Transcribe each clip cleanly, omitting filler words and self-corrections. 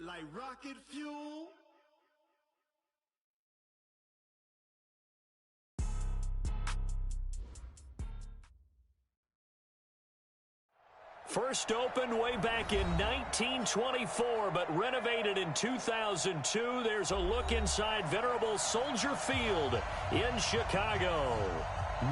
like rocket fuel. First opened way back in 1924, but renovated in 2002. There's a look inside venerable Soldier Field in Chicago.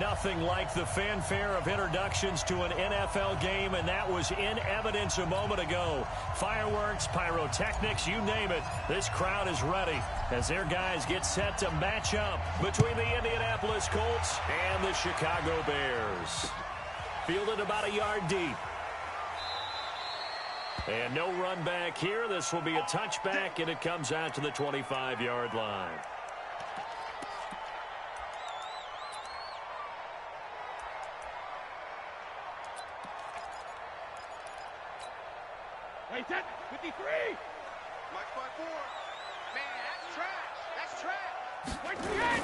Nothing like the fanfare of introductions to an NFL game, and that was in evidence a moment ago. Fireworks, pyrotechnics, you name it. This crowd is ready as their guys get set to match up between the Indianapolis Colts and the Chicago Bears. Fielded about a yard deep. And no run back here. This will be a touchback, and it comes out to the 25-yard line. Wait, 53. Mike 5-4. Man, that's trash. That's trash. Wait, 38.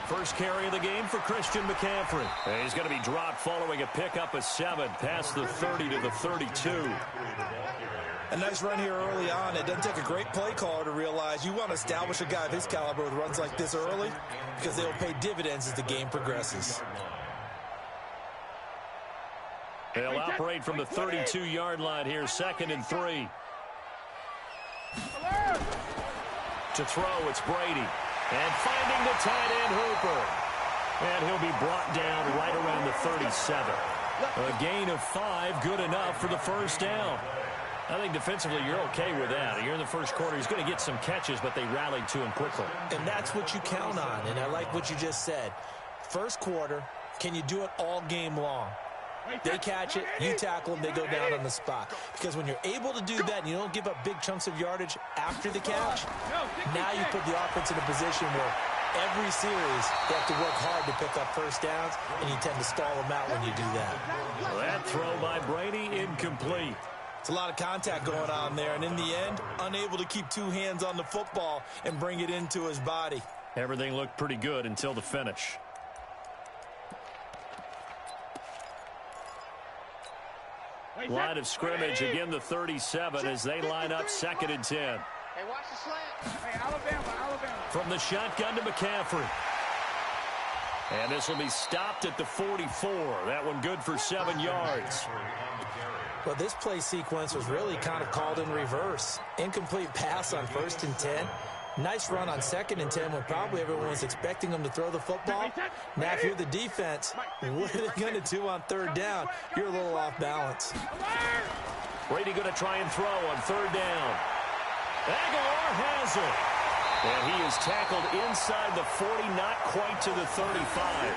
First carry of the game for Christian McCaffrey. And he's going to be dropped following a pickup of 7 past the 30 to the 32. A nice run here early on. It doesn't take a great play caller to realize you want to establish a guy of his caliber with runs like this early because they'll pay dividends as the game progresses. They'll operate from the 32-yard line here, 2nd and 3. To throw, it's Brady. And finding the tight end, Hooper. And he'll be brought down right around the 37. A gain of 5, good enough for the first down. I think defensively you're okay with that. You're in the first quarter. He's going to get some catches, but they rallied to him quickly. And that's what you count on, and I like what you just said. First quarter, can you do it all game long? They catch it, you tackle them, they go down on the spot. Because when you're able to do that and you don't give up big chunks of yardage after the catch, now you put the offense in a position where every series they have to work hard to pick up first downs, and you tend to stall them out when you do that. That throw by Brady, incomplete. It's a lot of contact going on there, and in the end, unable to keep 2 hands on the football and bring it into his body. Everything looked pretty good until the finish. Line of scrimmage, again the 37 as they line up 2nd and 10. Hey, watch the slant. Hey, Alabama. From the shotgun to McCaffrey. And this will be stopped at the 44. That one good for 7 yards. Well, this play sequence was really kind of called in reverse. Incomplete pass on 1st and 10. Nice run on 2nd and 10 when probably everyone was expecting them to throw the football. Now, if you're the defense, what are they going to do on 3rd down? You're a little off balance. Brady going to try and throw on 3rd down. Aguilar has it. And he is tackled inside the 40, not quite to the 35.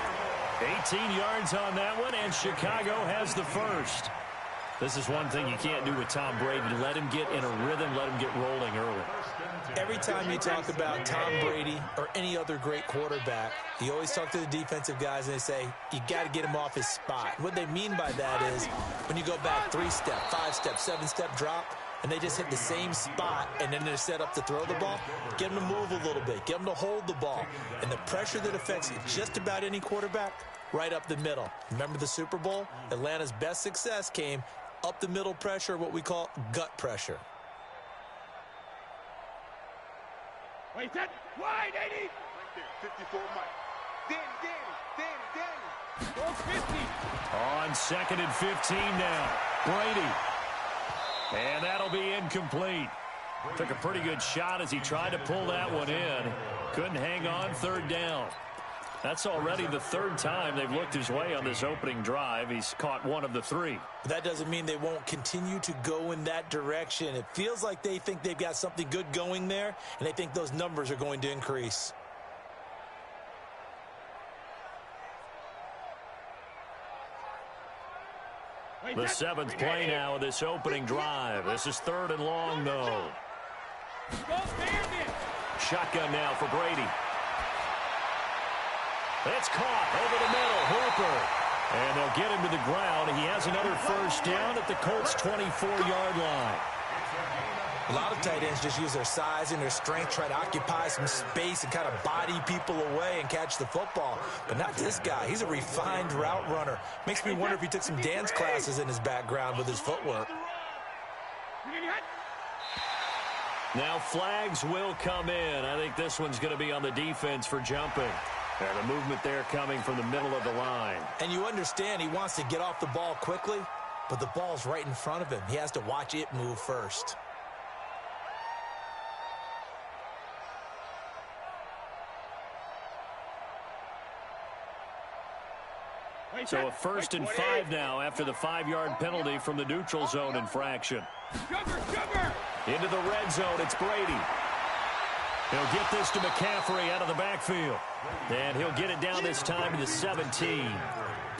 18 yards on that one, and Chicago has the first. This is one thing you can't do with Tom Brady. Let him get in a rhythm, let him get rolling early. Every time you talk about Tom Brady or any other great quarterback, you always talk to the defensive guys and they say, you got to get him off his spot. What they mean by that is when you go back 3-step, 5-step, 7-step drop, and they just hit the same spot, and then they're set up to throw the ball, get them to move a little bit, get them to hold the ball. And the pressure that affects just about any quarterback, right up the middle. Remember the Super Bowl? Atlanta's best success came up the middle pressure, what we call gut pressure. Wait, that wide, 80. Right there, 54 Mike. Danny. Go 50. On 2nd and 15 now. Brady. And that'll be incomplete. Took a pretty good shot as he tried to pull that one in. Couldn't hang on, 3rd down. That's already the 3rd time they've looked his way on this opening drive. He's caught 1 of the 3. But that doesn't mean they won't continue to go in that direction. It feels like they think they've got something good going there, and they think those numbers are going to increase. The 7th play now of this opening drive. This is 3rd and long, though. Shotgun now for Brady. It's caught over the middle. Hooper. And they'll get him to the ground. He has another first down at the Colts' 24-yard line. A lot of tight ends just use their size and their strength, try to occupy some space and kind of body people away and catch the football. But not this guy. He's a refined route runner. Makes me wonder if he took some dance classes in his background with his footwork. Now flags will come in. I think this one's going to be on the defense for jumping. And the movement there coming from the middle of the line. And you understand he wants to get off the ball quickly, but the ball's right in front of him. He has to watch it move first. So a 1st and 5 now after the 5-yard penalty from the neutral zone infraction. Into the red zone, it's Brady. He'll get this to McCaffrey out of the backfield. And he'll get it down this time to the 17.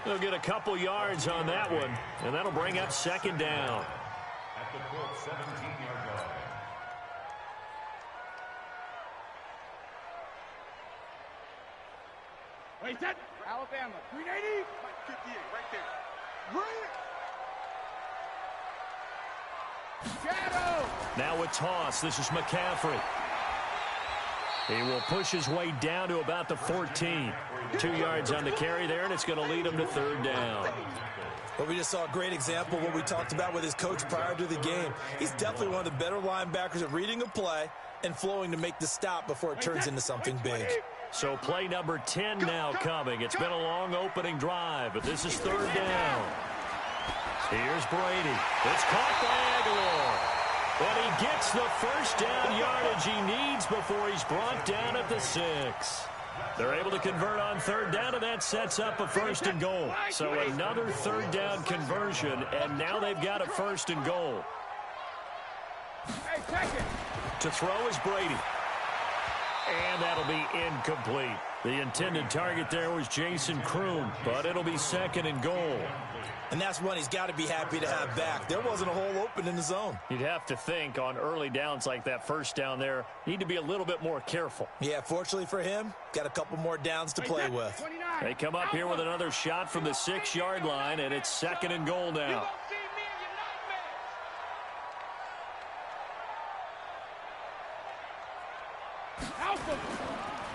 He'll get a couple yards on that one, and that'll bring up 2nd down. At the full 17-yard line. Wait, set. Alabama, 380. 58, right there. Shadow. Now a toss. This is McCaffrey. He will push his way down to about the 14. 2 yards on the carry there, and it's going to lead him to 3rd down. Well, we just saw a great example of what we talked about with his coach prior to the game. He's definitely one of the better linebackers at reading a play and flowing to make the stop before it turns into something big. So play number 10 now coming. It's been a long opening drive, but this is 3rd down. Here's Brady. It's caught by Aguilar. And he gets the 1st down yardage he needs before he's brought down at the 6. They're able to convert on 3rd down, and that sets up a 1st and goal. So another 3rd down conversion, and now they've got a 1st and goal. Hey, second. To throw is Brady. And that'll be incomplete. The intended target there was Jason Kroon, but it'll be 2nd and goal. And that's one he's got to be happy to have back. There wasn't a hole open in the zone. You'd have to think on early downs like that 1st down there, need to be a little bit more careful. Yeah, fortunately for him, got a couple more downs to play with. They come up here with another shot from the 6-yard line, and it's 2nd and goal now.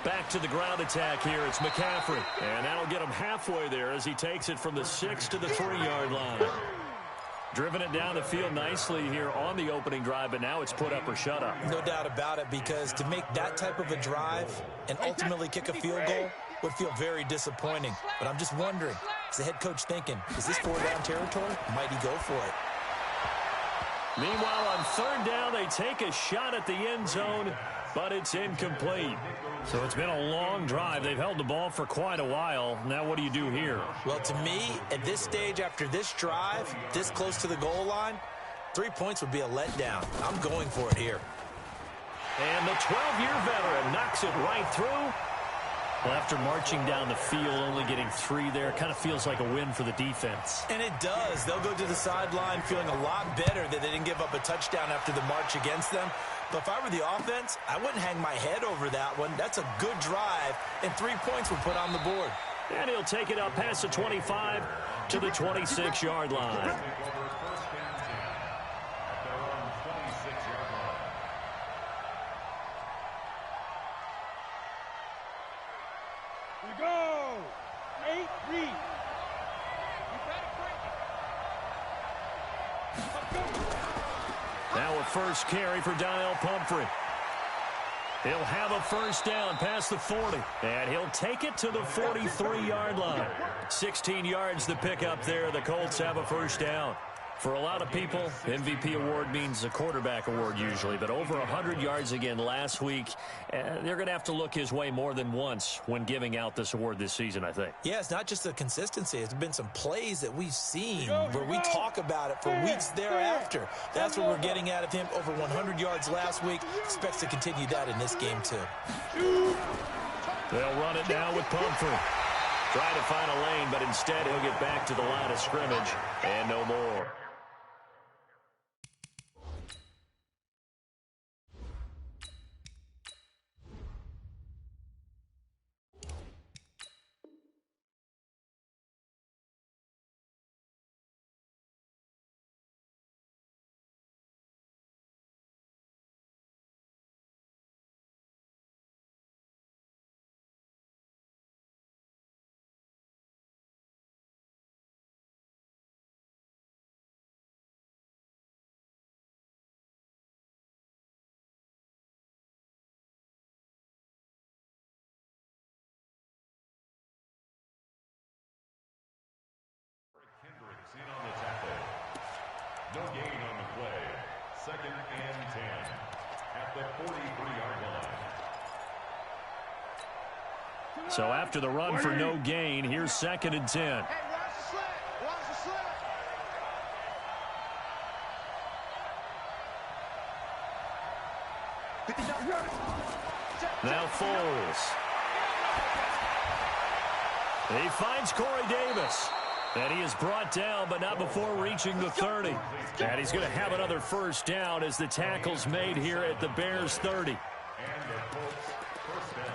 Back to the ground attack here. It's McCaffrey. And that'll get him halfway there as he takes it from the 6 to the 3-yard line. Driven it down the field nicely here on the opening drive, but now it's put up or shut up. No doubt about it, because to make that type of a drive and ultimately kick a field goal would feel very disappointing. But I'm just wondering, is the head coach thinking, is this 4-down territory? Might he go for it? Meanwhile, on 3rd down, they take a shot at the end zone, but it's incomplete. So it's been a long drive. They've held the ball for quite a while. Now what do you do here? Well, to me, at this stage, after this drive, this close to the goal line, 3 points would be a letdown. I'm going for it here. And the 12-year veteran knocks it right through. Well, after marching down the field, only getting 3 there, kind of feels like a win for the defense. And it does. They'll go to the sideline feeling a lot better that they didn't give up a touchdown after the march against them. But if I were the offense, I wouldn't hang my head over that one. That's a good drive, and 3 points were put on the board. And he'll take it up past the 25 to the 26-yard line. We go. 8-3. Now a first carry for Donnell Pumphrey. He'll have a 1st down past the 40, and he'll take it to the 43-yard line. 16 yards to pick up there. The Colts have a 1st down. For a lot of people, MVP award means a quarterback award usually, but over 100 yards again last week. They're going to have to look his way more than once when giving out this award this season, I think. Yeah, it's not just the consistency. It's been some plays that we've seen where we talk about it for weeks thereafter. That's what we're getting out of him. Over 100 yards last week. Expects to continue that in this game, too. They'll run it now with Pumphrey. Trying to find a lane, but instead he'll get back to the line of scrimmage and no more. No gain on the play. 2nd and 10 at the 43-yard line. So after the run for no gain, here's 2nd and 10. Hey, watch the slant. Watch the slant. Now Foles. He finds Corey Davis. And he is brought down, but not before reaching the 30. And he's going to have another first down as the tackle's made here at the Bears' 30. And the Colts first down.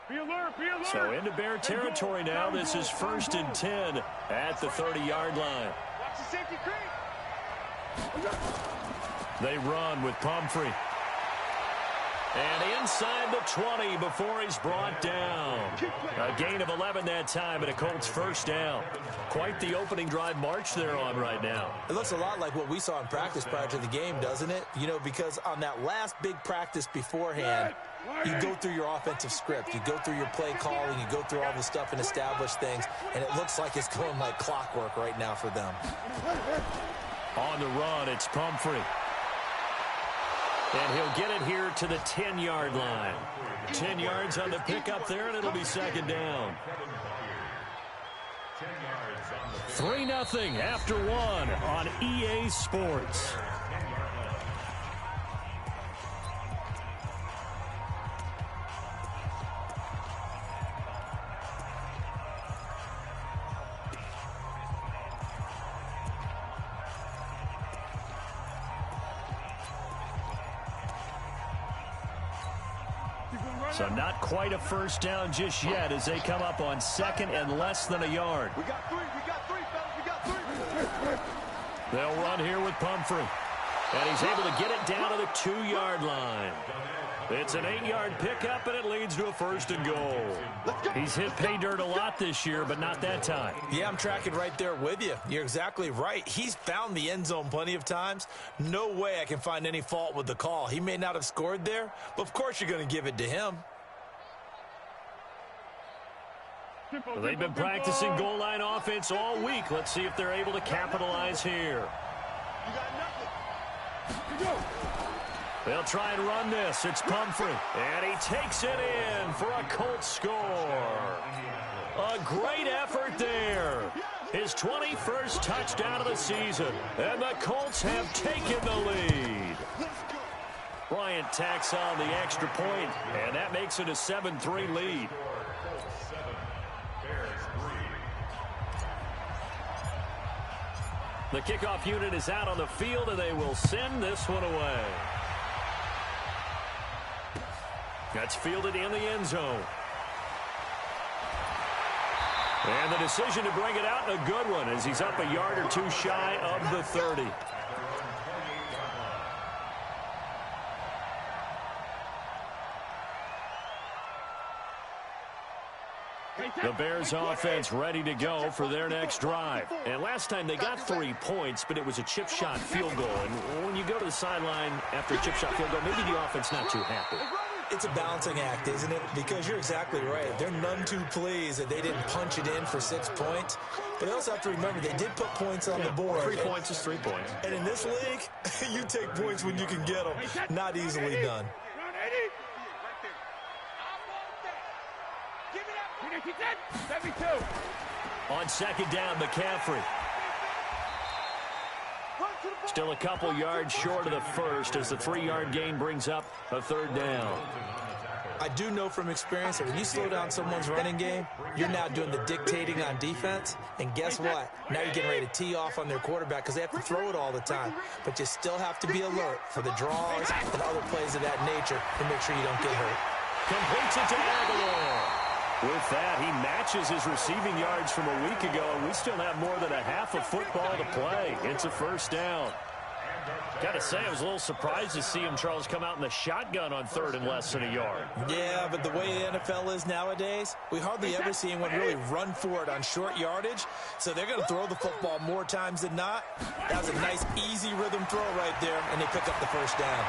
Be alert, be alert. So into Bear territory now. This is 1st and 10 at the 30-yard line. Watch the safety creep. They run with Pumphrey. And inside the 20 before he's brought down. A gain of 11 that time and a Colts first down. Quite the opening drive march they're on right now. It looks a lot like what we saw in practice prior to the game, doesn't it? You know, because on that last big practice beforehand, you go through your offensive script. You go through your play calling. You go through all the stuff and establish things. And it looks like it's going like clockwork right now for them. On the run, it's Pumphrey. And he'll get it here to the 10-yard line. 10 yards on the pickup there, and it'll be 2nd down. 3-0 after 1 on EA Sports. So not quite a first down just yet as they come up on 2nd and less than a yard. We got 3, fellas, we got 3. They'll run here with Pumphrey. And he's able to get it down to the 2-yard line. It's an 8-yard pickup, and it leads to a 1st and goal. He's hit pay dirt a lot this year, but not that time. Yeah, I'm tracking right there with you. You're exactly right. He's found the end zone plenty of times. No way I can find any fault with the call. He may not have scored there, but of course you're going to give it to him. Well, they've been practicing goal line offense all week. Let's see if they're able to capitalize here. You got nothing. They'll try and run this. It's Pumphrey. And he takes it in for a Colts score. A great effort there. His 21st touchdown of the season. And the Colts have taken the lead. Bryant tacks on the extra point, and that makes it a 7-3 lead. The kickoff unit is out on the field, and they will send this one away. That's fielded in the end zone. And the decision to bring it out, a good one, as he's up a yard or two shy of the 30. The Bears offense ready to go for their next drive. And last time they got 3 points, but it was a chip shot field goal. And when you go to the sideline after a chip shot field goal, maybe the offense not too happy. It's a balancing act, isn't it? Because you're exactly right. They're none too pleased that they didn't punch it in for 6 points. But they also have to remember they did put points on the board. 3 points is 3 points. And in this league, you take points when you can get them. Not easily done. On 2nd down, McCaffrey. Still a couple yards short of the first as the 3-yard gain brings up a 3rd down. I do know from experience that when you slow down someone's running game, you're now doing the dictating on defense. And guess what? Now you're getting ready to tee off on their quarterback because they have to throw it all the time. But you still have to be alert for the draws and other plays of that nature to make sure you don't get hurt. Completes it to Aguilar. With that, he matches his receiving yards from a week ago, and we still have more than a half of football to play. It's a 1st down. Got to say, I was a little surprised to see him, Charles, come out in the shotgun on third and less than a yard. Yeah, but the way the NFL is nowadays, we hardly ever see anyone really run for it on short yardage. So they're going to throw the football more times than not. That was a nice, easy rhythm throw right there, and they pick up the first down.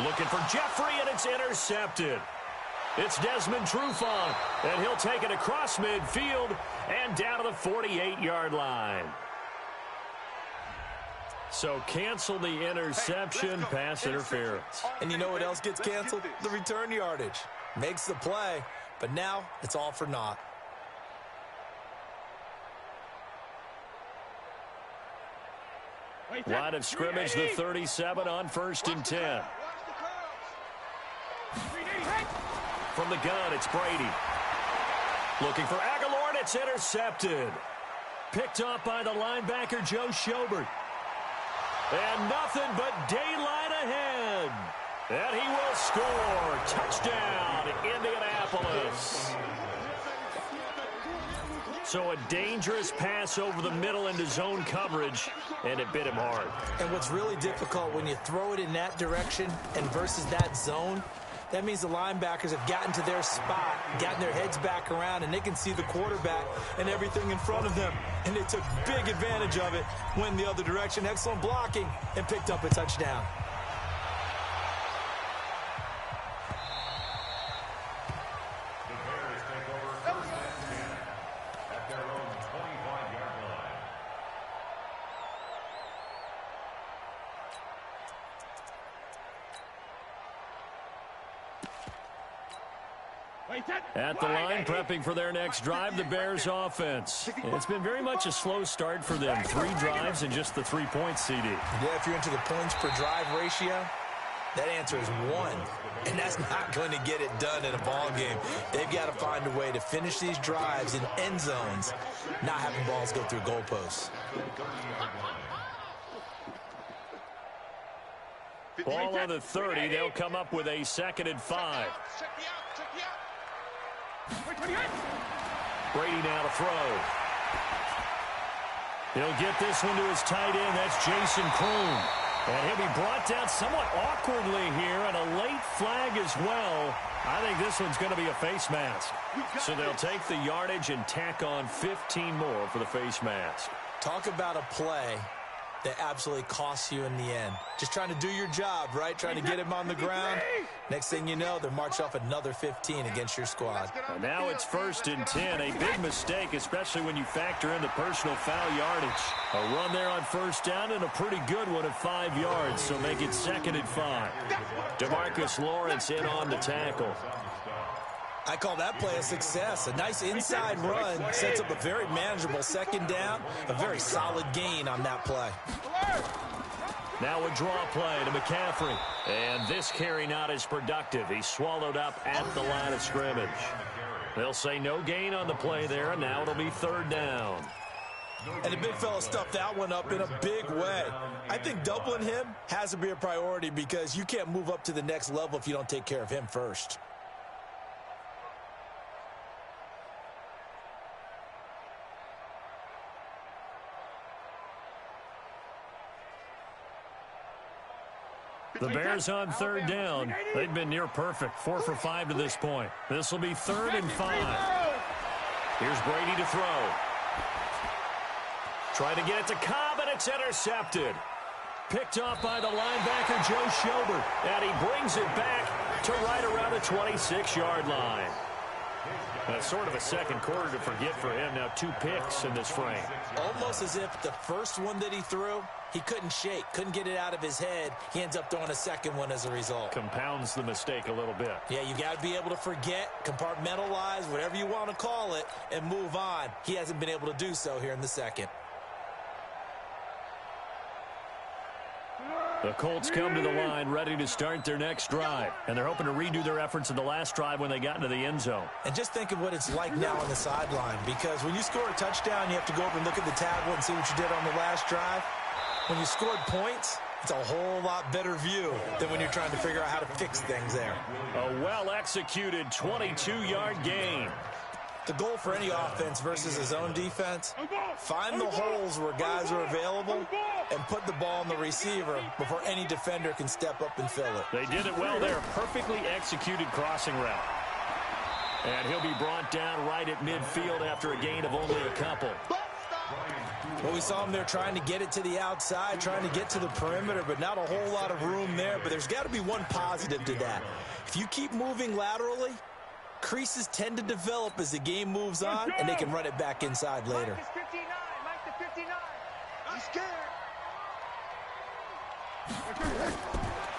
Looking for Jeffrey, and it's intercepted. It's Desmond Trufant, and he'll take it across midfield and down to the 48-yard line. So cancel the interception, pass interference. And you know what else gets canceled? The return yardage. Makes the play, but now it's all for naught. Line of scrimmage, the 37 on 1st and 10. From the gun, it's Brady. Looking for Aguilar, and it's intercepted. Picked off by the linebacker, Joe Schobert. And nothing but daylight ahead. And he will score. Touchdown, Indianapolis. So a dangerous pass over the middle into zone coverage, and it bit him hard. And what's really difficult when you throw it in that direction and versus that zone, that means the linebackers have gotten to their spot, gotten their heads back around, and they can see the quarterback and everything in front of them. And they took big advantage of it, went the other direction, excellent blocking, and picked up a touchdown. The Bears take over 1st and 10 at their own 25-yard line. At the line, prepping for their next drive, the Bears offense. It's been very much a slow start for them. 3 drives and just the 3 points, CD. Yeah, if you're into the points per drive ratio, that answer is 1. And that's not going to get it done in a ball game. They've got to find a way to finish these drives in end zones, not having balls go through goalposts. Ball on the 30. They'll come up with a 2nd and 5. Brady now to throw. He'll get this one to his tight end. That's Jason Kroon. And he'll be brought down somewhat awkwardly here, and a late flag as well. I think this one's going to be a face mask. So they'll take the yardage and tack on 15 more for the face mask. Talk about a play that absolutely costs you in the end. Just trying to do your job, right? Trying to get him on the ground. Next thing you know, they're march off another 15 against your squad. And now it's 1st and 10. A big mistake, especially when you factor in the personal foul yardage. A run there on 1st down and a pretty good one at 5 yards, so make it 2nd and 5. DeMarcus Lawrence in on the tackle. I call that play a success. A nice inside run sets up a very manageable 2nd down, a very solid gain on that play. Now a draw play to McCaffrey. And this carry not as productive. He's swallowed up at the line of scrimmage. They'll say no gain on the play there, and now it'll be 3rd down. And the big fella stuffed that one up in a big way. I think doubling him has to be a priority because you can't move up to the next level if you don't take care of him first. The Bears on 3rd down. They've been near perfect. 4 for 5 to this point. This will be 3rd and 5. Here's Brady to throw. Trying to get it to Cobb, and it's intercepted. Picked off by the linebacker, Joe Schobert. And he brings it back to right around the 26-yard line. Sort of a second quarter to forget for him. Now 2 picks in this frame. Almost as if the first one that he threw, he couldn't shake, couldn't get it out of his head. He ends up throwing a second one as a result. Compounds the mistake a little bit. Yeah, you got to be able to forget, compartmentalize, whatever you want to call it, and move on. He hasn't been able to do so here in the second. The Colts come to the line ready to start their next drive. And they're hoping to redo their efforts in the last drive when they got into the end zone. And just think of what it's like now on the sideline. Because when you score a touchdown, you have to go over and look at the tablet and see what you did on the last drive. When you scored points, it's a whole lot better view than when you're trying to figure out how to fix things there. A well-executed 22-yard gain. The goal for any offense versus his own defense, find the holes where guys are available and put the ball on the receiver before any defender can step up and fill it. They did it well there. Perfectly executed crossing route. And he'll be brought down right at midfield after a gain of only a couple. Well, we saw him there trying to get it to the outside, trying to get to the perimeter, but not a whole lot of room there. But there's got to be one positive to that. If you keep moving laterally, creases tend to develop as the game moves on, and they can run it back inside later. Mike is 59. Mike the 59. He's scared.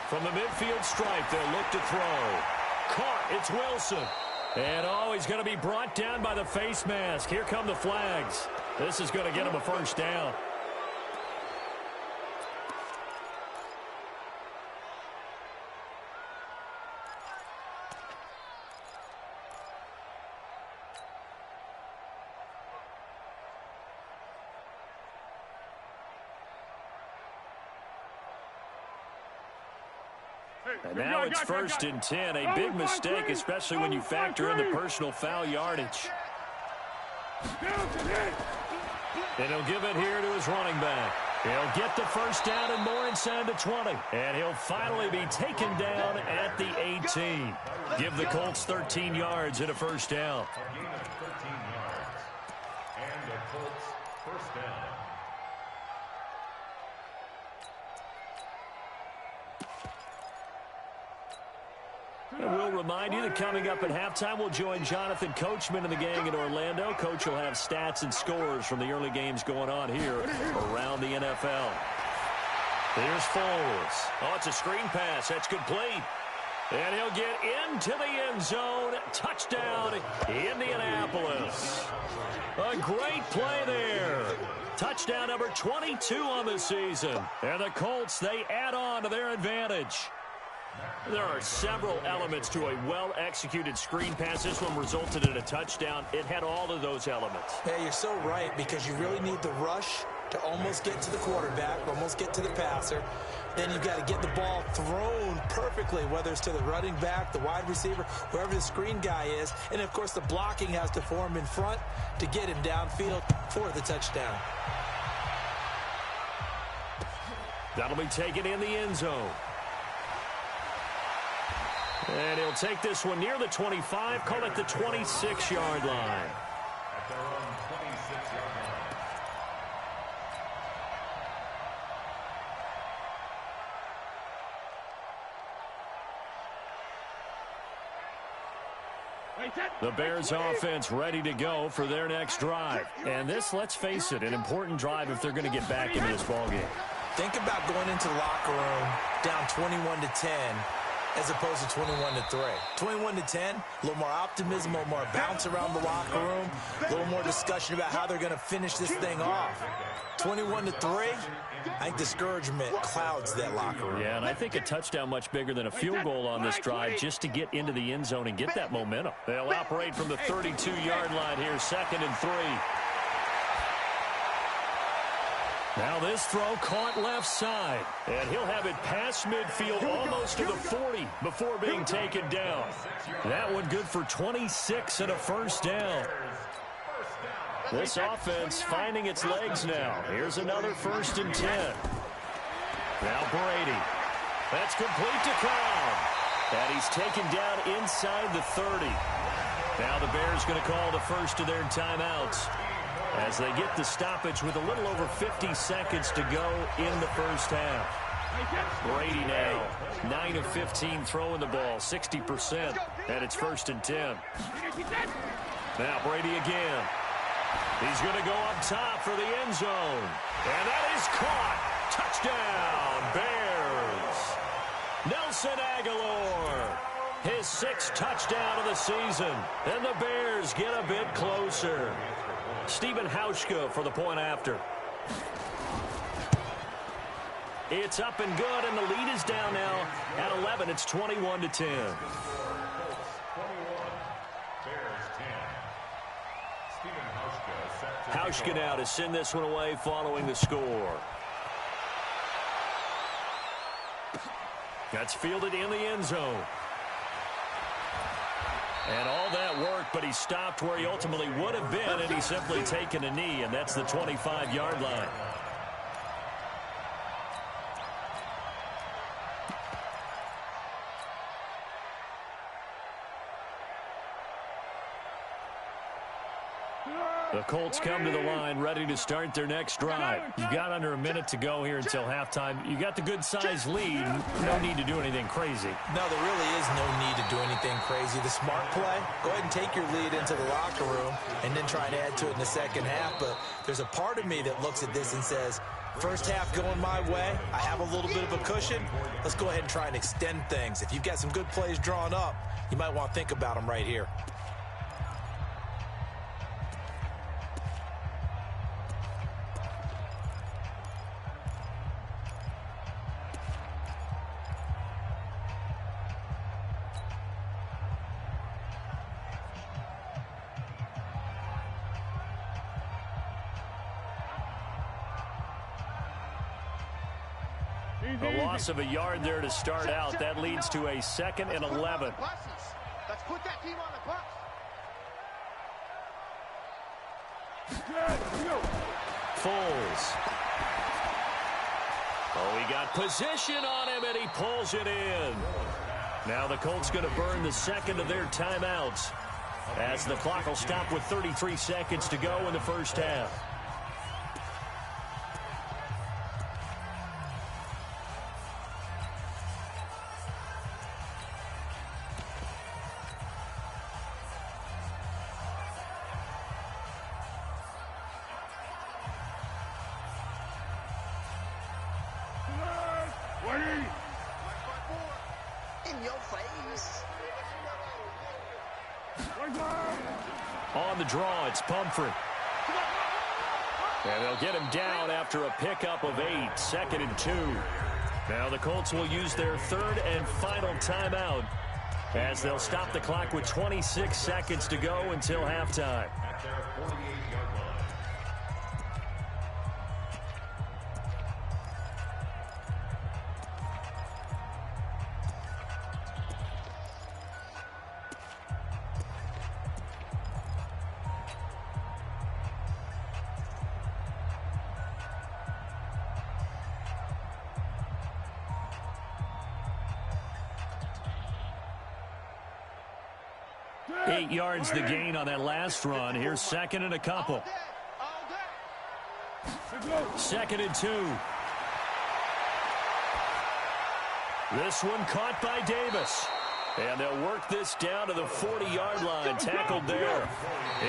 From the midfield stripe, they'll look to throw. Caught. It's Wilson. And, oh, he's going to be brought down by the face mask. Here come the flags. This is going to get him a first down. And now it's 1st and 10. A big mistake, especially when you factor in the personal foul yardage. And he'll give it here to his running back. He'll get the first down and more inside the 20. And he'll finally be taken down at the 18. Give the Colts 13 yards and a first down. A gain of 13 yards. And the Colts first down. And we'll remind you that coming up at halftime, we'll join Jonathan Coachman and the gang in Orlando. Coach will have stats and scores from the early games going on here around the NFL. Here's Foles. Oh, it's a screen pass. That's complete. And he'll get into the end zone. Touchdown, Indianapolis. A great play there. Touchdown number 22 on the season. And the Colts, they add on to their advantage. There are several elements to a well-executed screen pass. This one resulted in a touchdown. It had all of those elements. Yeah, you're so right, because you really need the rush to almost get to the quarterback, almost get to the passer. Then you've got to get the ball thrown perfectly, whether it's to the running back, the wide receiver, whoever the screen guy is. And, of course, the blocking has to form in front to get him downfield for the touchdown. That'll be taken in the end zone. And he'll take this one near the 25, call it the 26-yard line. At their own 26-yard line. The Bears offense ready to go for their next drive. And this, let's face it, an important drive if they're going to get back into this ballgame. Think about going into the locker room down 21-10. As opposed to 21-3. 21-10, a little more optimism, a little more bounce around the locker room, a little more discussion about how they're going to finish this thing off. 21-3, I think discouragement clouds that locker room. Yeah, and I think a touchdown much bigger than a field goal on this drive just to get into the end zone and get that momentum. They'll operate from the 32-yard line here, 2nd and 3. Now this throw caught left side, and he'll have it past midfield almost to the 40 before being taken down. That one good for 26 and a first down. This offense finding its legs now. Here's another 1st and 10. Now Brady. That's complete to Cobb. And he's taken down inside the 30. Now the Bears going to call the first of their timeouts as they get the stoppage with a little over 50 seconds to go in the first half. Brady now, 9 of 15 throwing the ball, 60%, and it's 1st and 10. Now Brady again. He's going to go up top for the end zone. And that is caught. Touchdown, Bears. Nelson Aguilar, his 6th touchdown of the season. And the Bears get a bit closer. Stephen Hauschka for the point after. It's up and good, and the lead is down now at 11. It's 21-10. Hauschka now to send this one away following the score. That's fielded in the end zone. And all that work, but he stopped where he ultimately would have been, and he's simply taken a knee, and that's the 25-yard line. The Colts come to the line ready to start their next drive. You've got under a minute to go here until halftime. You got the good-sized lead. No need to do anything crazy. No, there really is no need to do anything crazy. The smart play, go ahead and take your lead into the locker room and then try to add to it in the second half. But there's a part of me that looks at this and says, first half going my way, I have a little bit of a cushion. Let's go ahead and try and extend things. If you've got some good plays drawn up, you might want to think about them right here. A loss of a yard there to start out. That leads to a 2nd and 11. Let's put that team on the bus. Foles. Oh, he got position on him, and he pulls it in. Now the Colts going to burn the second of their timeouts as the clock will stop with 33 seconds to go in the first half. In your face. On the draw, it's Pumphrey. And they'll get him down after a pickup of 8, 2nd and 2. Now the Colts will use their third and final timeout as they'll stop the clock with 26 seconds to go until halftime. At their 48-yard line. Eight yards the gain on that last run. Here's 2nd and a couple. 2nd and 2. This one caught by Davis. And they'll work this down to the 40-yard line. Tackled there.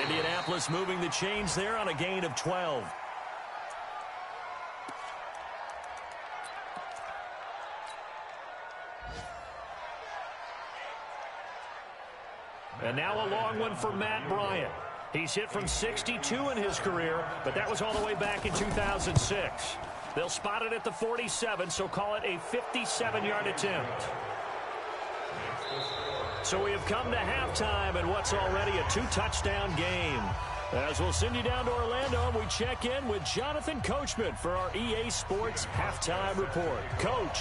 Indianapolis moving the chains there on a gain of 12. And now a long one for Matt Bryant. He's hit from 62 in his career, but that was all the way back in 2006. They'll spot it at the 47, so call it a 57-yard attempt. So we have come to halftime in what's already a 2-touchdown game. As we'll send you down to Orlando, and we check in with Jonathan Coachman for our EA Sports Halftime Report. Coach.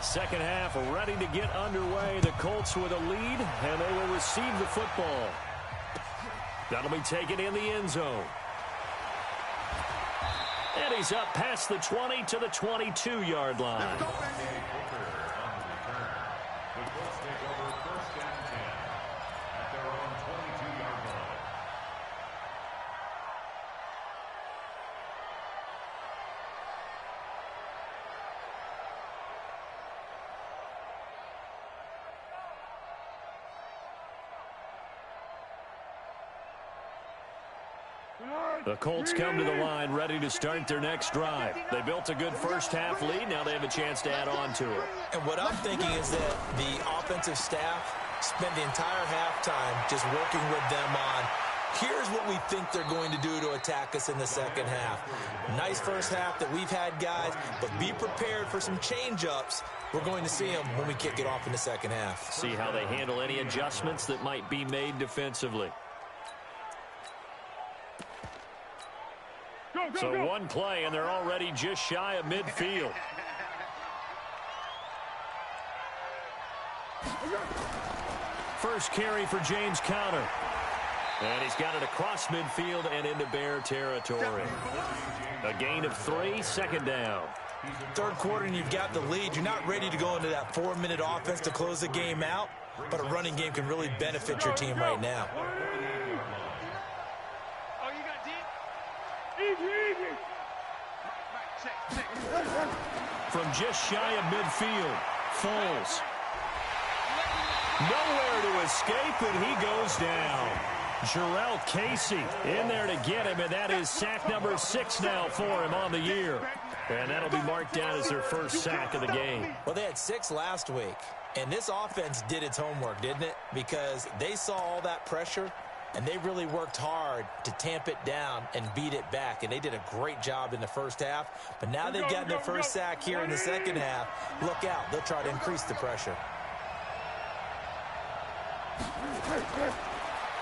Second half ready to get underway. The Colts with a lead, and they will receive the football. That'll be taken in the end zone. And he's up past the 20 to the 22-yard line. The Colts come to the line ready to start their next drive. They built a good first half lead. Now they have a chance to add on to it. And what I'm thinking is that the offensive staff spent the entire halftime just working with them on, here's what we think they're going to do to attack us in the second half. Nice first half that we've had, guys, but be prepared for some change-ups. We're going to see them when we kick it off in the second half. See how they handle any adjustments that might be made defensively. So one play, and they're already just shy of midfield. First carry for James Conner. And he's got it across midfield and into Bear territory. A gain of 3, second down. Third quarter, and you've got the lead. You're not ready to go into that 4-minute offense to close the game out. but a running game can really benefit your team right now. Oh, you got deep? Easy. Right, check. From just shy of midfield, Foles. Nowhere to escape, and he goes down. Jarrell Casey in there to get him, and that is sack number 6 now for him on the year. And that'll be marked down as their first sack of the game. Well, they had 6 last week, and this offense did its homework, didn't it? Because they saw all that pressure, and they really worked hard to tamp it down and beat it back. And they did a great job in the first half. But now they've gotten their first sack here in the second half. Look out. They'll try to increase the pressure.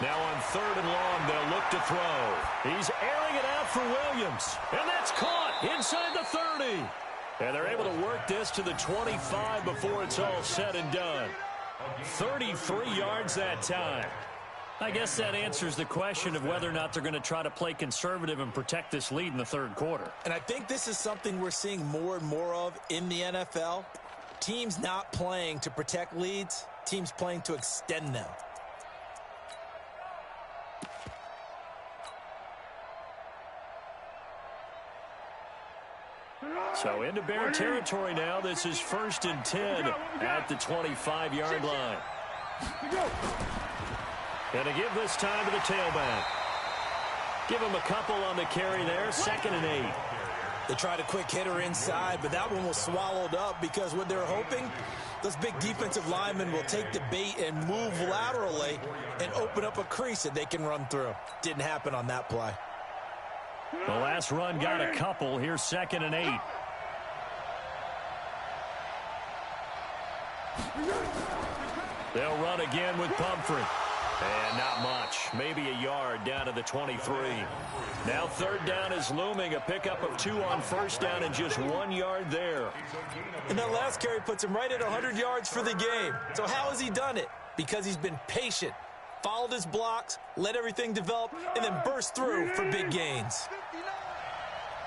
Now on 3rd and long, they'll look to throw. He's airing it out for Williams. And that's caught inside the 30. And they're able to work this to the 25 before it's all said and done. 33 yards that time. I guess that answers the question of whether or not they're going to try to play conservative and protect this lead in the 3rd quarter. And I think this is something we're seeing more and more of in the NFL. Teams not playing to protect leads, teams playing to extend them. So into Bear territory now. This is 1st and 10 at the 25-yard line. And to give this time to the tailback. Give him a couple on the carry there. 2nd and 8. They tried a quick hitter inside, but that one was swallowed up because what they're hoping, those big defensive linemen will take the bait and move laterally and open up a crease that they can run through. Didn't happen on that play. The last run got a couple. Here's 2nd and 8. They'll run again with Pumphrey. And not much. Maybe a yard down to the 23. Now 3rd down is looming. A pickup of 2 on 1st down and just 1 yard there. And that last carry puts him right at 100 yards for the game. So how has he done it? Because he's been patient, followed his blocks, let everything develop, and then burst through for big gains.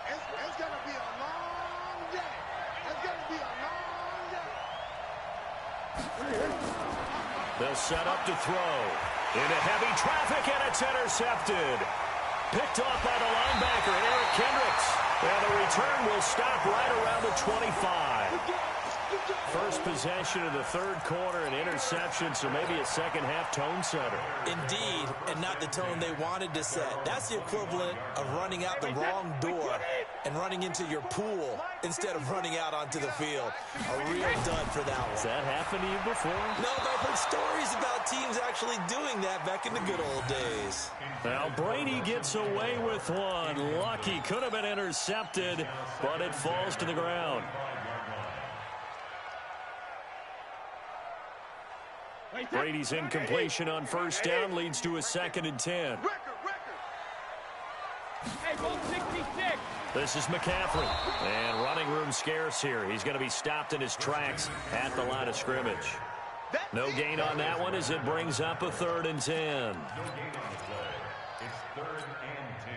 It's going to be a long day. It's going to be a long day. They'll set up to throw. Into heavy traffic, and it's intercepted. Picked off by the linebacker, Eric Kendricks. And the return will stop right around the 25. First possession of the 3rd quarter, an interception, so maybe a second-half tone setter. Indeed, and not the tone they wanted to set. That's the equivalent of running out the wrong door and running into your pool instead of running out onto the field. A real dud for that one. Has that happened to you before? No, but I've heard stories about teams actually doing that back in the good old days. Now Brady gets away with one. Lucky, could have been intercepted, but it falls to the ground. Brady's incompletion on 1st down leads to a 2nd and 10. This is McCaffrey. And running room scarce here. He's going to be stopped in his tracks at the line of scrimmage. No gain on that one as it brings up a 3rd and 10. No gain on the play. It's 3rd and 10.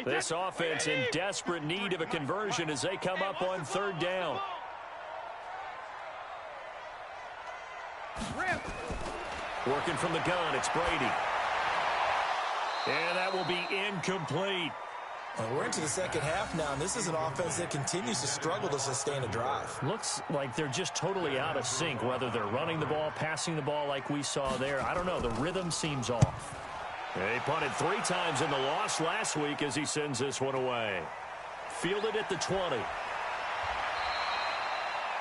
This offense in desperate need of a conversion as they come up on 3rd down. Working from the gun, it's Brady. And that will be incomplete. Well, we're into the second half now, and this is an offense that continues to struggle to sustain a drive. Looks like they're just totally out of sync, whether they're running the ball, passing the ball like we saw there. I don't know. The rhythm seems off. He punted 3 times in the loss last week as he sends this one away. Fielded at the 20.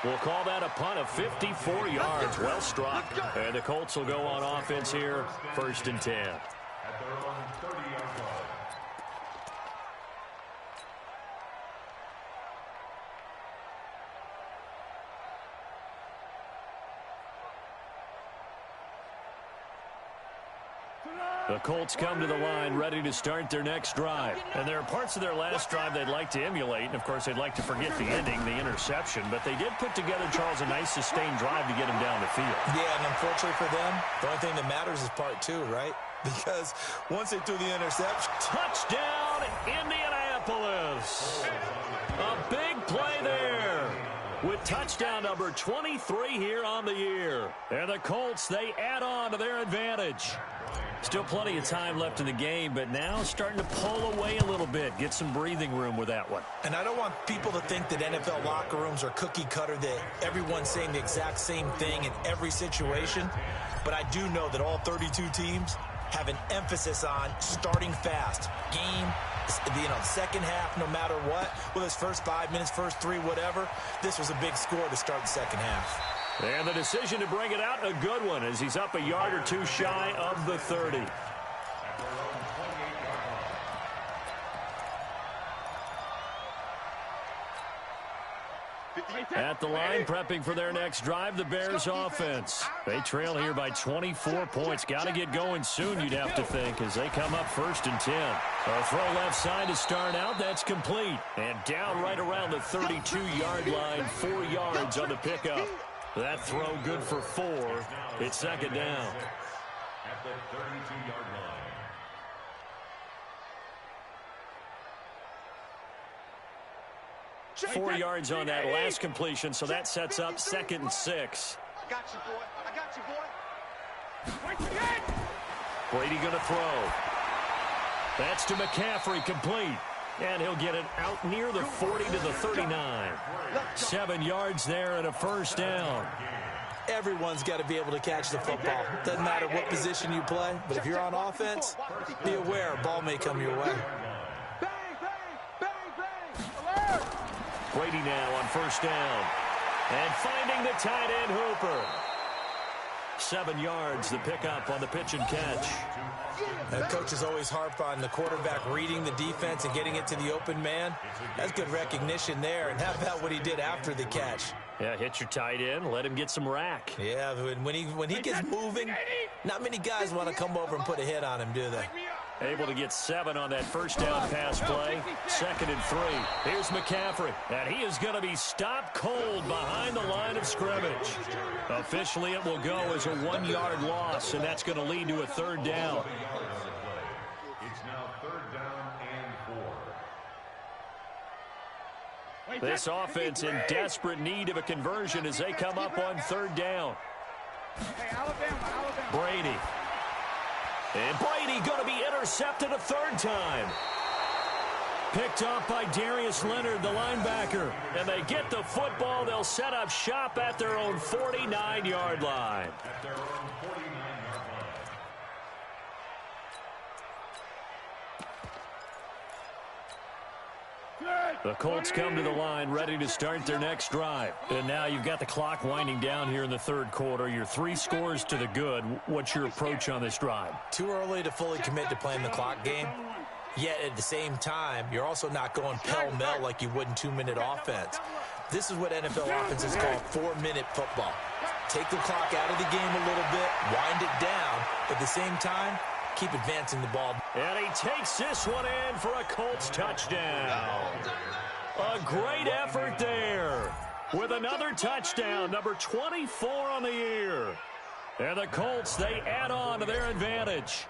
We'll call that a punt of 54 yards. Well struck. And the Colts will go on offense here, 1st and 10. At their own 30-yard line. The Colts come to the line ready to start their next drive. And there are parts of their last drive they'd like to emulate. And, of course, they'd like to forget the ending, the interception. But they did put together, Charles, a nice sustained drive to get him down the field. Yeah, and unfortunately for them, the only thing that matters is part 2, right? Because once they threw the interception. Touchdown, Indianapolis. goes. A big play there with touchdown number 23 here on the year. And the Colts, they add on to their advantage. Still plenty of time left in the game, but now starting to pull away a little bit. Get some breathing room with that one. And I don't want people to think that NFL locker rooms are cookie cutter, that everyone's saying the exact same thing in every situation. But I do know that all 32 teams have an emphasis on starting fast. Game, second half, no matter what. Whether it's first 5 minutes, first 3, whatever. This was a big score to start the second half. And the decision to bring it out, a good one, as he's up a yard or two shy of the 30. At the line, prepping for their next drive, the Bears offense. They trail here by 24 points. Got to get going soon, you'd have to think, as they come up 1st and 10. A throw left side to start out. That's complete. And down right around the 32-yard line, 4 yards on the pickup. That throw good for 4. It's second down. At the 32-yard line. 4 yards on that last completion, so that sets up 2nd and 6. I got you, boy. I got you, boy. Brady going to throw. That's to McCaffrey, complete. And he'll get it out near the 40 to the 39. 7 yards there and a first down. Everyone's got to be able to catch the football. Doesn't matter what position you play, but if you're on offense, be aware a ball may come your way. Brady now on first down. And finding the tight end Hooper. 7 yards, the pickup on the pitch and catch. Coaches always harp on the quarterback reading the defense and getting it to the open man. That's good recognition there. And how about what he did after the catch? Yeah, hit your tight end, let him get some rack. Yeah, when he gets moving, not many guys want to come over and put a hit on him, do they? Able to get 7 on that first down pass play. 2nd and 3. Here's McCaffrey. And he is going to be stopped cold behind the line of scrimmage. Officially, it will go as a 1-yard loss, and that's going to lead to a 3rd down. It's now 3rd down and 4. This offense in desperate need of a conversion as they come up on 3rd down. Brady. And Brady going to be intercepted a 3rd time. Picked off by Darius Leonard, the linebacker. And they get the football. They'll set up shop at their own 49-yard line. At their own 49-yard line. The Colts come to the line ready to start their next drive. And now you've got the clock winding down here in the 3rd quarter. You're 3 scores to the good. What's your approach on this drive? Too early to fully commit to playing the clock game. Yet at the same time, you're also not going pell-mell like you would in 2-minute offense. This is what NFL offenses call 4-minute football. Take the clock out of the game a little bit, wind it down, but at the same time, keep advancing the ball. And he takes this one in for a Colts touchdown. A great effort there with another touchdown, number 24 on the year. And the Colts, they add on to their advantage.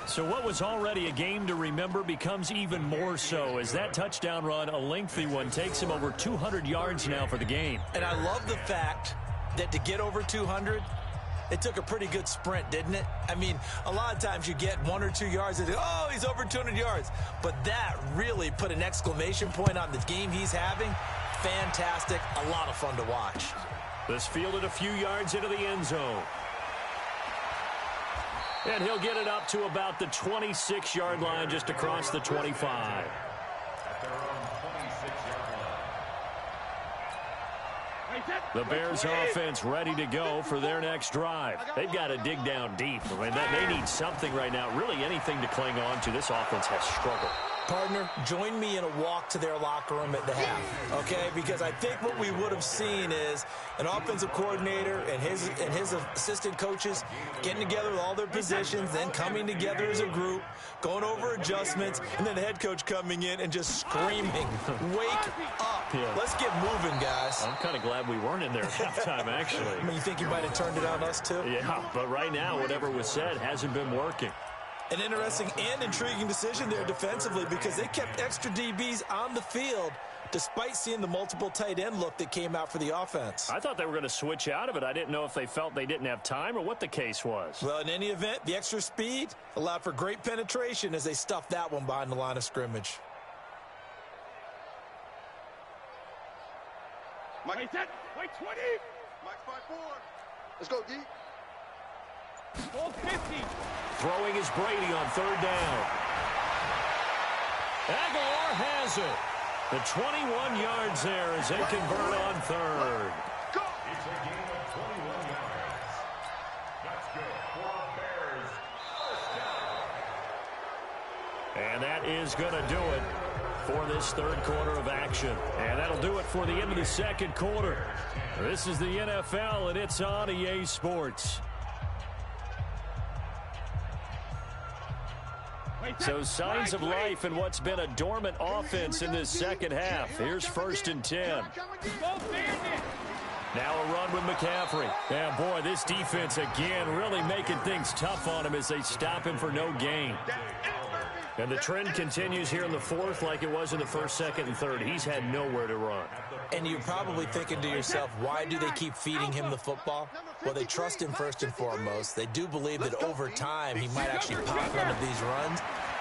So what was already a game to remember becomes even more so as that touchdown run, a lengthy one, takes him over 200 yards now for the game. And I love the fact that to get over 200, it took a pretty good sprint, didn't it? I mean, a lot of times you get 1 or 2 yards and oh, he's over 200 yards. But that really put an exclamation point on the game he's having. Fantastic. A lot of fun to watch. This fielded a few yards into the end zone. And he'll get it up to about the 26-yard line just across the 25. At their own 26-yard line. The Bears offense ready to go for their next drive. They've got to dig down deep. I mean, they need something right now, really anything to cling on to. This offense has struggled. Partner, join me in a walk to their locker room at the half, okay? Because I think what we would have seen is an offensive coordinator and his assistant coaches getting together with all their positions, then coming together as a group, going over adjustments, and then the head coach coming in and just screaming, wake up. Yeah. Let's get moving, guys. I'm kind of glad we weren't in there at halftime, actually. I mean, you think you might have turned it on us, too? Yeah, but right now, whatever was said hasn't been working. An interesting and intriguing decision there defensively because they kept extra DBs on the field despite seeing the multiple tight end look that came out for the offense. I thought they were going to switch out of it. I didn't know if they felt they didn't have time or what the case was. Well, in any event, the extra speed allowed for great penetration as they stuffed that one behind the line of scrimmage. Wait 20. Mike's 5-4. Let's go, D. Ball 50. Throwing is Brady on third down. Aguilar has it. The 21 yards there as they convert on third. Go. It's a gain of 21 yards. That's good for Bears. First down. And that is going to do it for this third quarter of action. And that'll do it for the end of the second quarter. This is the NFL, and it's on EA Sports. So signs of life in what's been a dormant offense in this second half. Here's 1st and 10. Now a run with McCaffrey. Yeah, boy, this defense again really making things tough on him as they stop him for no gain. And the trend continues here in the fourth like it was in the first, second, and third. He's had nowhere to run. And you're probably thinking to yourself, why do they keep feeding him the football? Well, they trust him first and foremost. They do believe that over time he might actually pop one of these runs.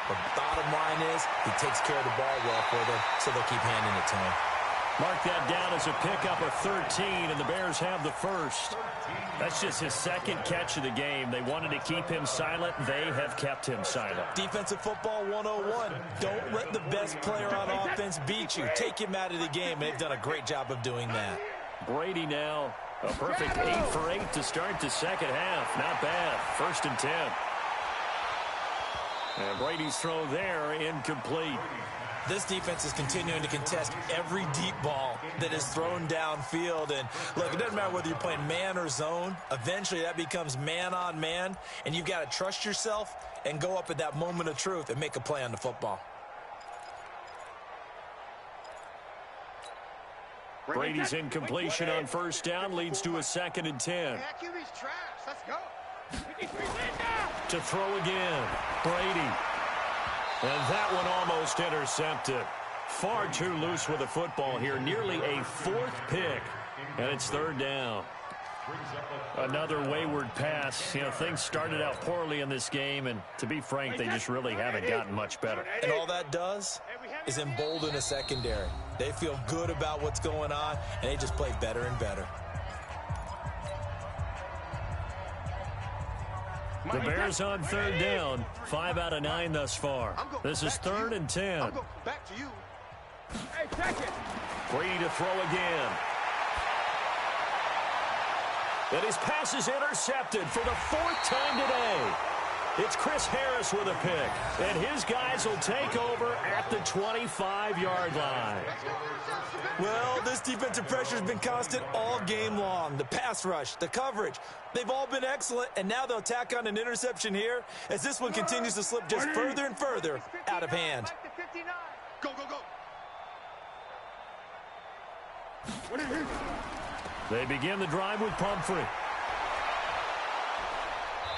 But bottom line is he takes care of the ball well for them, so they'll keep handing it to him. Mark that down as a pickup of 13, and the Bears have the first. That's just his second catch of the game. They wanted to keep him silent. They have kept him silent. Defensive football 101. Don't let the best player on offense beat you. Take him out of the game, and they've done a great job of doing that. Brady now, a perfect 8 for 8 to start the second half. Not bad. 1st and 10. And Brady's throw there, incomplete. This defense is continuing to contest every deep ball that is thrown downfield. And, look, it doesn't matter whether you're playing man or zone. Eventually, that becomes man on man. And you've got to trust yourself and go up at that moment of truth and make a play on the football. Brady's incompletion on 1st down leads to a 2nd and 10. QB's trash. Let's go. To throw again. Brady. And that one almost intercepted. Far too loose with the football here. Nearly a 4th pick. And it's 3rd down. Another wayward pass. You know, things started out poorly in this game, and to be frank, they just really haven't gotten much better. And all that does is embolden a secondary. They feel good about what's going on, and they just play better and better. The Bears on 3rd down. 5 out of 9 thus far. This is 3rd and 10. I'm going back to you. Hey, second. Brady to throw again. And his pass is intercepted for the 4th time today. It's Chris Harris with a pick. And his guys will take over at the 25-yard line. Well, this defensive pressure has been constant all game long. The pass rush, the coverage, they've all been excellent, and now they'll tack on an interception here as this one continues to slip just further and further out of hand. Go, go, go. They begin the drive with Pumphrey.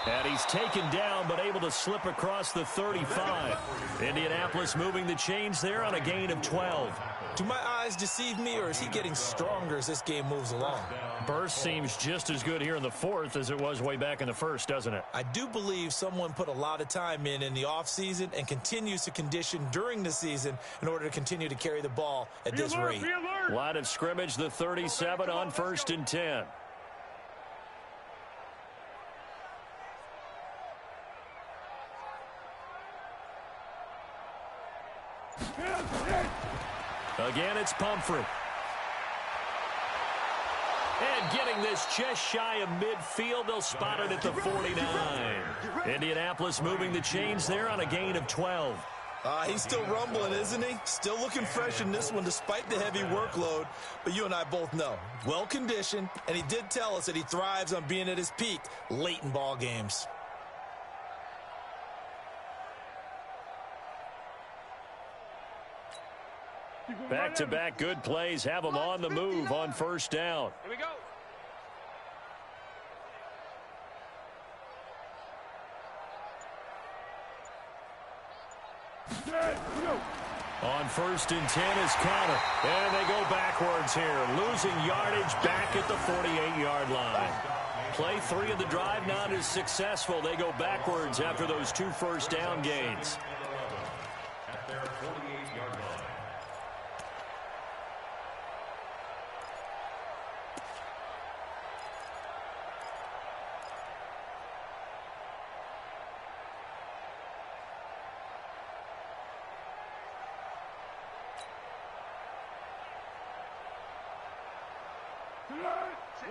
And he's taken down, but able to slip across the 35. Indianapolis moving the chains there on a gain of 12. Do my eyes deceive me, or is he getting stronger as this game moves along? Burst seems just as good here in the 4th as it was way back in the 1st, doesn't it? I do believe someone put a lot of time in the offseason and continues to condition during the season in order to continue to carry the ball at this rate. Line of scrimmage, the 37 on 1st and 10. Again, it's Pumphrey. And getting this just shy of midfield, they'll spot it at the 49. Indianapolis moving the chains there on a gain of 12. He's still rumbling, isn't he? Still looking fresh in this one despite the heavy workload. But you and I both know, well-conditioned, and he did tell us that he thrives on being at his peak late in ball games. Back-to-back good plays have them on the move on 1st down. Here we go. On 1st and 10 is Connor. And they go backwards here. Losing yardage back at the 48-yard line. Play 3 of the drive not as successful. They go backwards after those 2 first down gains. At their 48-yard line.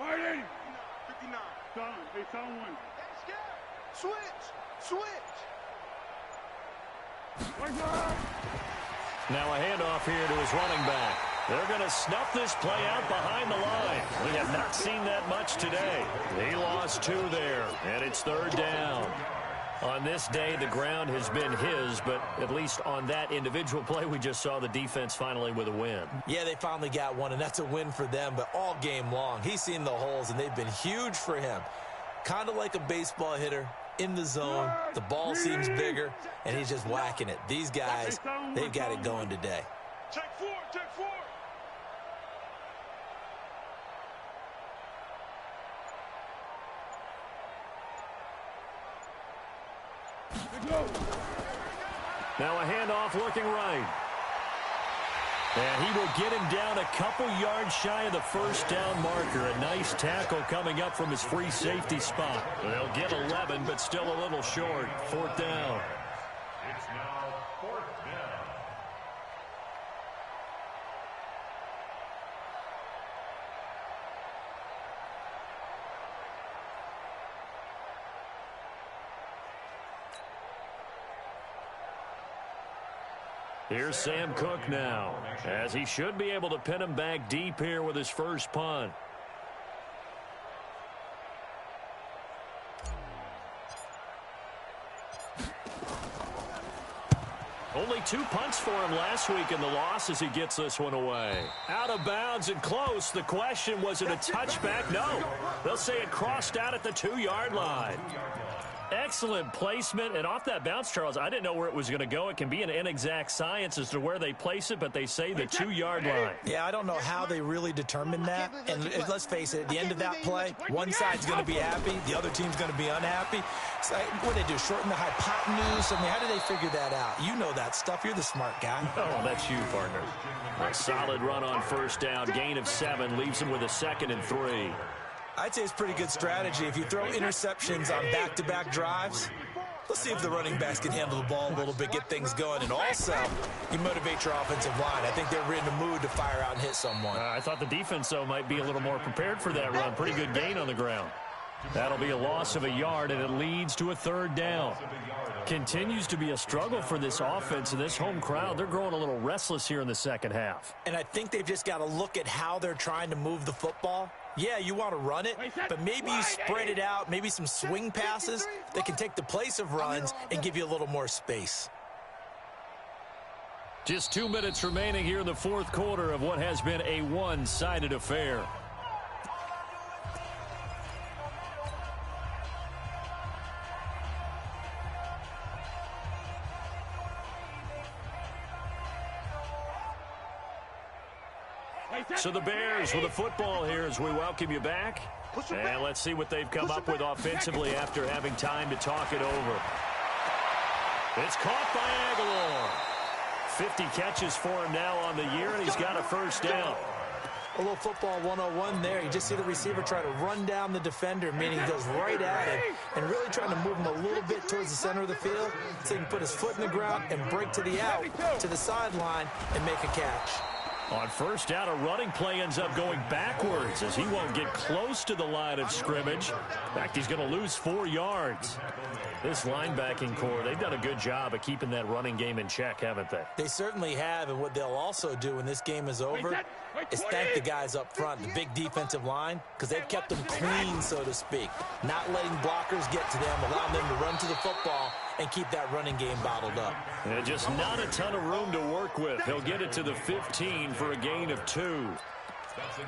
Waiting. 59. Down. Hey, someone. Switch. Now a handoff here to his running back. They're going to snuff this play out behind the line. We have not seen that much today. He lost 2 there, and it's 3rd down. On this day, the ground has been his, but at least on that individual play, we just saw the defense finally with a win. Yeah, they finally got one, and that's a win for them, but all game long, he's seen the holes, and they've been huge for him. Kind of like a baseball hitter in the zone. The ball seems bigger, and he's just whacking it. These guys, they've got it going today. Check 4. Now a handoff looking right. And he will get him down a couple yards shy of the 1st down marker. A nice tackle coming up from his free safety spot. They'll get 11, but still a little short. 4th down. It's now 4th down. Here's Sam Cook now, as he should be able to pin him back deep here with his first punt. Only 2 punts for him last week in the loss as he gets this one away. Out of bounds and close. The question, was it a touchback? No. They'll say it crossed out at the 2-yard line. Excellent placement, and off that bounce, Charles, I didn't know where it was going to go. It can be an inexact science as to where they place it, but they say the 2-yard line. Yeah, I don't know how they really determined that. And let's face it, at the end of that play, one side's going to be happy, the other team's going to be unhappy. So, what do they do, shorten the hypotenuse? I mean, how do they figure that out? You know that stuff. You're the smart guy. Oh, that's you, partner. A solid run on 1st down. Gain of 7 leaves him with a 2nd and 3. I'd say it's pretty good strategy. If you throw interceptions on back-to-back drives, let's see if the running backs can handle the ball a little bit, get things going, and also you motivate your offensive line. I think they're in the mood to fire out and hit someone. I thought the defense, though, might be a little more prepared for that run. Pretty good gain on the ground. That'll be a loss of a yard, and it leads to a 3rd down. Continues to be a struggle for this offense and this home crowd. They're growing a little restless here in the second half. And I think they've just got to look at how they're trying to move the football. Yeah, you want to run it, but maybe you spread it out, maybe some swing passes that can take the place of runs and give you a little more space. Just 2 minutes remaining here in the 4th quarter of what has been a one-sided affair. So the Bears with the football here as we welcome you back. And let's see what they've come up with offensively after having time to talk it over. It's caught by Aguilar. 50 catches for him now on the year, and he's got a 1st down. A little football 101 there. You just see the receiver try to run down the defender, meaning he goes right at him and really trying to move him a little bit towards the center of the field so he can put his foot in the ground and break to the out, to the sideline, and make a catch. On 1st down, a running play ends up going backwards as he won't get close to the line of scrimmage. In fact, he's going to lose 4 yards. This linebacking core, they've done a good job of keeping that running game in check, haven't they? They certainly have, and what they'll also do when this game is over is thank the guys up front, the big defensive line, because they've kept them clean, so to speak. Not letting blockers get to them, allowing them to run to the football and keep that running game bottled up. And just not a ton of room to work with. He'll get it to the 15 for a gain of 2.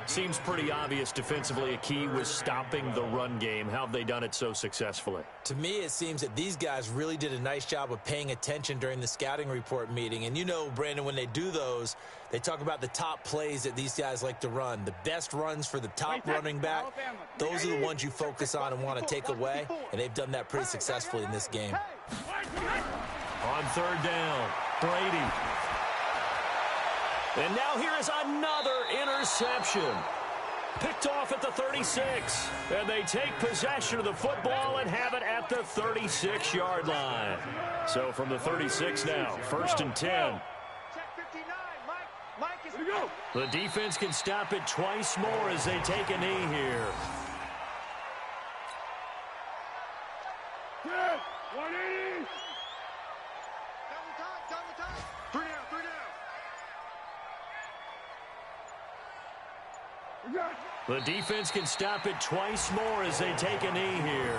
Seems pretty obvious defensively a key was stopping the run game. How have they done it so successfully? To me, it seems that these guys really did a nice job of paying attention during the scouting report meeting. And you know, Brandon, when they do those, they talk about the top plays that these guys like to run. The best runs for the top running back, those are the ones you focus on and want to take away. And they've done that pretty successfully in this game. On third down, Brady. And now here is another interception. Picked off at the 36. And they take possession of the football and have it at the 36-yard line. So from the 36 now, 1st and 10. The defense can stop it twice more as they take a knee here. 180. Three down. The defense can stop it twice more as they take a knee here.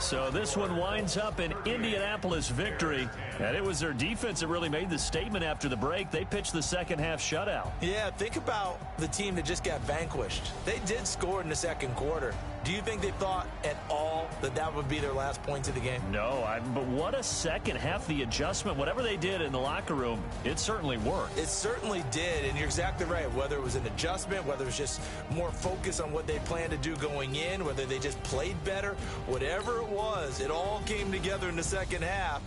So this one winds up an Indianapolis victory, and it was their defense that really made the statement after the break. They pitched the second half shutout. Yeah, think about the team that just got vanquished. They did score in the second quarter. Do you think they thought at all that that would be their last points of the game? No, but what a second half. The adjustment, whatever they did in the locker room, it certainly worked. It certainly did, and you're exactly right. Whether it was an adjustment, whether it was just more focus on what they planned to do going in, whether they just played better, whatever it was, it all came together in the second half.